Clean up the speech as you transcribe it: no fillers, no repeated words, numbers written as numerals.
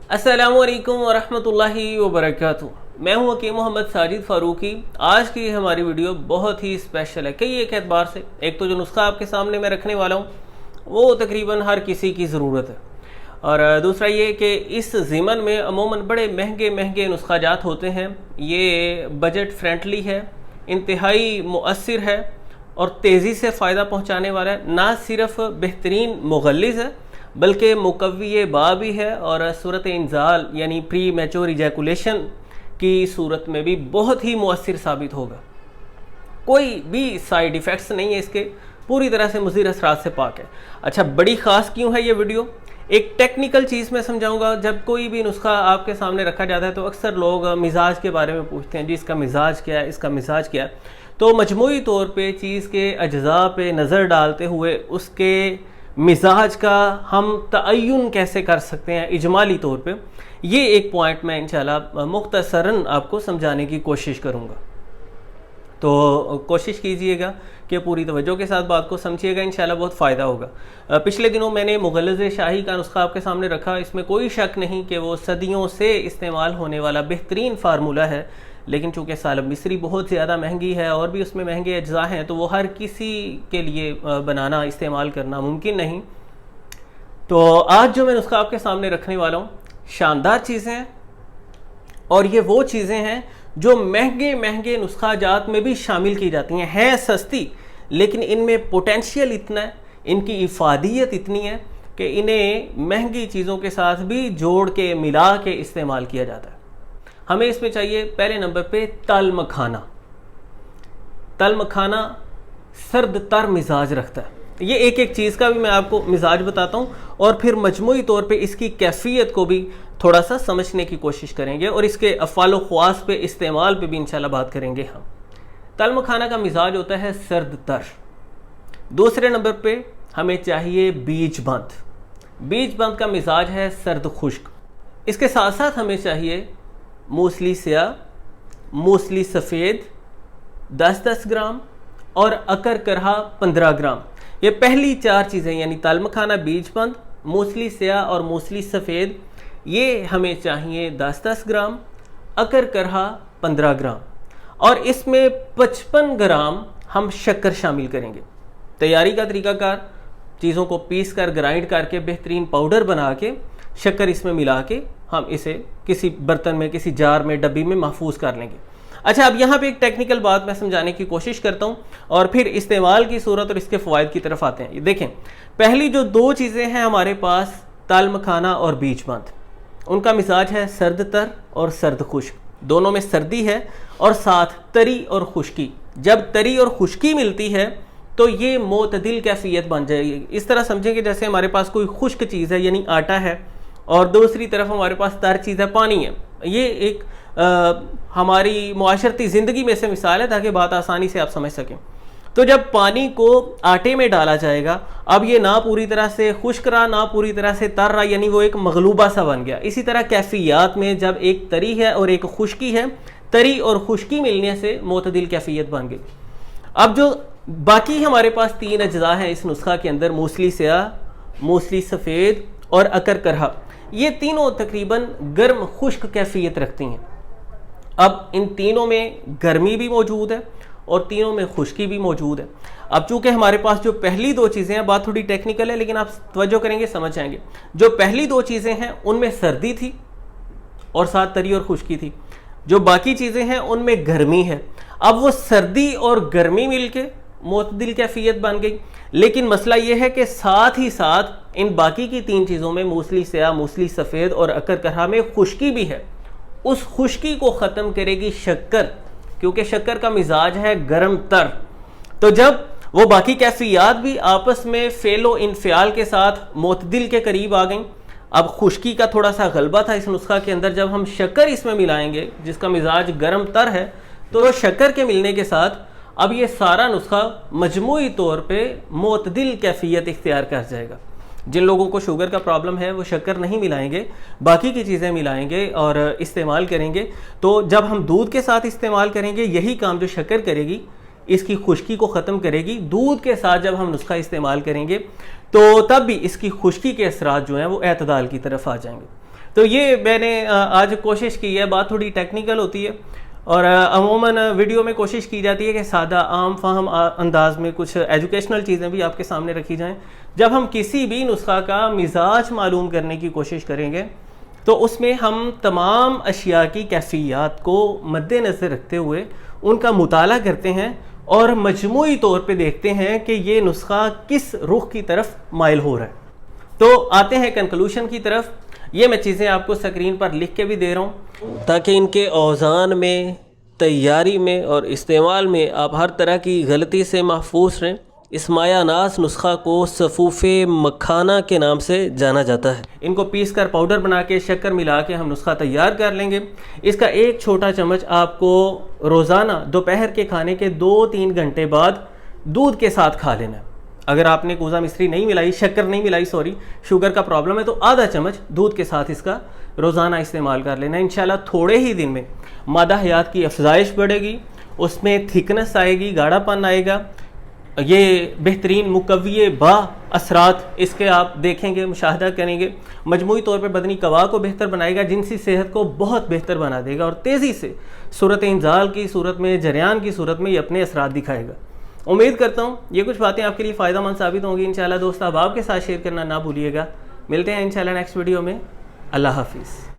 अस्सलामु अलैकुम वरहमतुल्लाहि वबरकातुहू। मैं हूं हकीम मोहम्मद साजिद फारूकी। आज की हमारी वीडियो बहुत ही स्पेशल है कई एक एतबार से। एक तो जो नुस्खा आपके सामने मैं रखने वाला हूं वो तकरीबन हर किसी की ज़रूरत है, और दूसरा ये कि इस ज़िमन में अमूमन बड़े महंगे महंगे नुस्खाजात होते हैं। ये बजट फ्रेंडली है, इंतहाई मुअस्सिर है और तेज़ी से फ़ायदा पहुँचाने वाला है। ना सिर्फ बेहतरीन मुग़ल्लिज़ है बल्कि मुकव्वी बा भी है, और सूरत इंजाल यानी प्री मैच्योर इजैकुलेशन की सूरत में भी बहुत ही मुअस्सिर साबित होगा। कोई भी साइड इफ़ेक्ट्स नहीं है इसके, पूरी तरह से मुज़िर असरात से पाक है। अच्छा, बड़ी ख़ास क्यों है ये वीडियो? एक टेक्निकल चीज़ मैं समझाऊंगा। जब कोई भी नुस्खा आपके सामने रखा जाता है तो अक्सर लोग मिजाज के बारे में पूछते हैं, जी इसका मिजाज क्या है, इसका मिजाज क्या है। तो मजमूई तौर पे चीज़ के अज्जा पे नज़र डालते हुए उसके मिजाज का हम तअय्युन कैसे कर सकते हैं इजमाली तौर पे, ये एक पॉइंट मैं इंशाल्लाह मुख्तसरन आपको समझाने की कोशिश करूँगा। तो कोशिश कीजिएगा कि पूरी तवज्जो के साथ बात को समझिएगा, इंशाल्लाह बहुत फ़ायदा होगा। पिछले दिनों मैंने मुग़ल्लिज़ शाही का नुस्खा आपके सामने रखा। इसमें कोई शक नहीं कि वो सदियों से इस्तेमाल होने वाला बेहतरीन फार्मूला है, लेकिन चूँकि सालब मिस्री बहुत ज़्यादा महंगी है और भी उसमें महंगे अज्जा हैं, तो वो हर किसी के लिए बनाना इस्तेमाल करना मुमकिन नहीं। तो आज जो मैं नुस्खा आपके सामने रखने वाला हूँ शानदार चीज़ें हैं, और ये वो चीज़ें हैं जो महंगे महंगे नुस्खाजात में भी शामिल की जाती हैं। है सस्ती लेकिन इनमें पोटेंशियल इतना है, इनकी इफ़ादियत इतनी है कि इन्हें महंगी चीज़ों के साथ भी जोड़ के मिला के इस्तेमाल किया जाता है। हमें इसमें चाहिए पहले नंबर पे तल मखाना। तल मखाना सर्द तर मिजाज रखता है। ये एक एक चीज़ का भी मैं आपको मिजाज बताता हूँ और फिर मजमूई तौर पे इसकी कैफियत को भी थोड़ा सा समझने की कोशिश करेंगे, और इसके अफ़ाल व ख़वास पे इस्तेमाल पे भी इंशाल्लाह बात करेंगे हम। तल मखाना का मिजाज होता है सर्द तर। दूसरे नंबर पे हमें चाहिए बीज बंद। बीज बंद का मिजाज है सर्द खुश्क। इसके साथ साथ हमें चाहिए मूसली स्याह, मूसली सफ़ेद 10-10 ग्राम और अकर करहा 15 ग्राम। ये पहली चार चीज़ें यानी तल मखाना, बीज बंद, मूसली स्याह और मूसली सफ़ेद, ये हमें चाहिए 10-10 ग्राम, अकर करहा 15 ग्राम, और इसमें 55 ग्राम हम शक्कर शामिल करेंगे। तैयारी का तरीकाकार, चीज़ों को पीस कर ग्राइंड करके बेहतरीन पाउडर बना के शक्कर इसमें मिला के हम इसे किसी बर्तन में, किसी जार में, डब्बी में महफूज कर लेंगे। अच्छा, अब यहाँ पे एक टेक्निकल बात मैं समझाने की कोशिश करता हूँ और फिर इस्तेमाल की सूरत और इसके फ़वाइद की तरफ आते हैं। देखें, पहली जो दो चीज़ें हैं हमारे पास, तल मखाना और बीज बंद, उनका मिजाज है सर्द तर और सर्द खुश्क। दोनों में सर्दी है और साथ तरी और खुश्की। जब तरी और खुश्की मिलती है तो ये मोतदिल कैफियत बन जाएगी। इस तरह समझेंगे जैसे हमारे पास कोई खुश्क चीज़ है यानी आटा है, और दूसरी तरफ हमारे पास तर चीज़ है, पानी है। ये एक हमारी मुआशरती ज़िंदगी में से मिसाल है ताकि बात आसानी से आप समझ सकें। तो जब पानी को आटे में डाला जाएगा, अब ये ना पूरी तरह से खुश्क रहा ना पूरी तरह से तर रहा, यानी वो एक मगलूबा सा बन गया। इसी तरह कैफियत में जब एक तरी है और एक खुश्की है, तरी और खुश्की मिलने से मोतदिल कैफियत बन गई। अब जो बाकी हमारे पास तीन अज्जा हैं इस नुस्खा के अंदर, मूसली स्याह, मूसली सफ़ेद और अकर करहा, ये तीनों तकरीबन गर्म खुश्क कैफियत रखती हैं। अब इन तीनों में गर्मी भी मौजूद है और तीनों में खुश्की भी मौजूद है। अब चूंकि हमारे पास जो पहली दो चीज़ें हैं, बात थोड़ी टेक्निकल है लेकिन आप तवज्जो करेंगे समझ जाएंगे। जो पहली दो चीज़ें हैं उनमें सर्दी थी और साथ तरी और खुश्की थी। जो बाकी चीज़ें हैं उनमें गर्मी है। अब वो सर्दी और गर्मी मिलके मोतदिल कैफियत बन गई, लेकिन मसला ये है कि साथ ही साथ इन बाकी की तीन चीज़ों में, मूसली स्याह, मूसली सफ़ेद और अकर करहा में खुश्की भी है। उस खुश्की को ख़त्म करेगी शक्कर, क्योंकि शक्कर का मिजाज है गर्म तर। तो जब वो बाकी कैफियत भी आपस में फ़ेलो इनफ़ियाल के साथ मोतदिल के करीब आ गई, अब खुश्की का थोड़ा सा गलबा था इस नुस्खा के अंदर, जब हम शक्कर इसमें मिलाएंगे जिसका मिजाज गर्म तर है, तो शक्कर के मिलने के साथ अब ये सारा नुस्खा मजमूई तौर पे मोतदिल कैफियत इख्तियार कर जाएगा। जिन लोगों को शुगर का प्रॉब्लम है वो शक्कर नहीं मिलाएंगे, बाकी की चीज़ें मिलाएंगे और इस्तेमाल करेंगे। तो जब हम दूध के साथ इस्तेमाल करेंगे, यही काम जो शक्कर करेगी इसकी खुश्की को ख़त्म करेगी। दूध के साथ जब हम नुस्खा इस्तेमाल करेंगे तो तब भी इसकी खुश्की के असरात जो हैं वो एतदाल की तरफ आ जाएंगे। تو یہ میں نے آج کوشش کی ہے. بات تھوڑی ٹیکنیکل ہوتی ہے اور عموماً ویڈیو میں کوشش کی جاتی ہے کہ سادہ عام فہم انداز میں کچھ ایجوکیشنل چیزیں بھی آپ کے سامنے رکھی جائیں. جب ہم کسی بھی نسخہ کا مزاج معلوم کرنے کی کوشش کریں گے تو اس میں ہم تمام اشیاء کی کیفیات کو مد نظر رکھتے ہوئے ان کا مطالعہ کرتے ہیں اور مجموعی طور پہ دیکھتے ہیں کہ یہ نسخہ کس رخ کی طرف مائل ہو رہا ہے. تو آتے ہیں کنکلوشن کی طرف. یہ میں چیزیں آپ کو سکرین پر لکھ کے بھی دے رہا ہوں تاکہ ان کے اوزان میں، تیاری میں اور استعمال میں آپ ہر طرح کی غلطی سے محفوظ رہیں. اس مایہ ناز نسخہ کو صفوف مکھانہ کے نام سے جانا جاتا ہے. ان کو پیس کر پاؤڈر بنا کے شکر ملا کے ہم نسخہ تیار کر لیں گے. اس کا ایک چھوٹا چمچ آپ کو روزانہ دوپہر کے کھانے کے 2-3 گھنٹے بعد دودھ کے ساتھ کھا لینا ہے. اگر آپ نے کوزہ مصری نہیں ملائی، شکر نہیں ملائی، شوگر کا پرابلم ہے، تو آدھا چمچ دودھ کے ساتھ اس کا روزانہ استعمال کر لینا. انشاءاللہ تھوڑے ہی دن میں مادہ حیات کی افزائش بڑھے گی، اس میں تھکنس آئے گی، گاڑھا پن آئے گا. یہ بہترین مقوی با اثرات اس کے آپ دیکھیں گے، مشاہدہ کریں گے. مجموعی طور پہ بدنی قوا کو بہتر بنائے گا، جنسی صحت کو بہت بہتر بنا دے گا اور تیزی سے صورت انزال کی صورت میں، جریان کی صورت میں یہ اپنے اثرات دکھائے گا. امید کرتا ہوں یہ کچھ باتیں آپ کے لیے فائدہ مند ثابت ہوں گی. انشاءاللہ دوست احباب کے ساتھ شیئر کرنا نہ بھولیے گا. ملتے ہیں انشاءاللہ نیکسٹ ویڈیو میں. اللہ حافظ.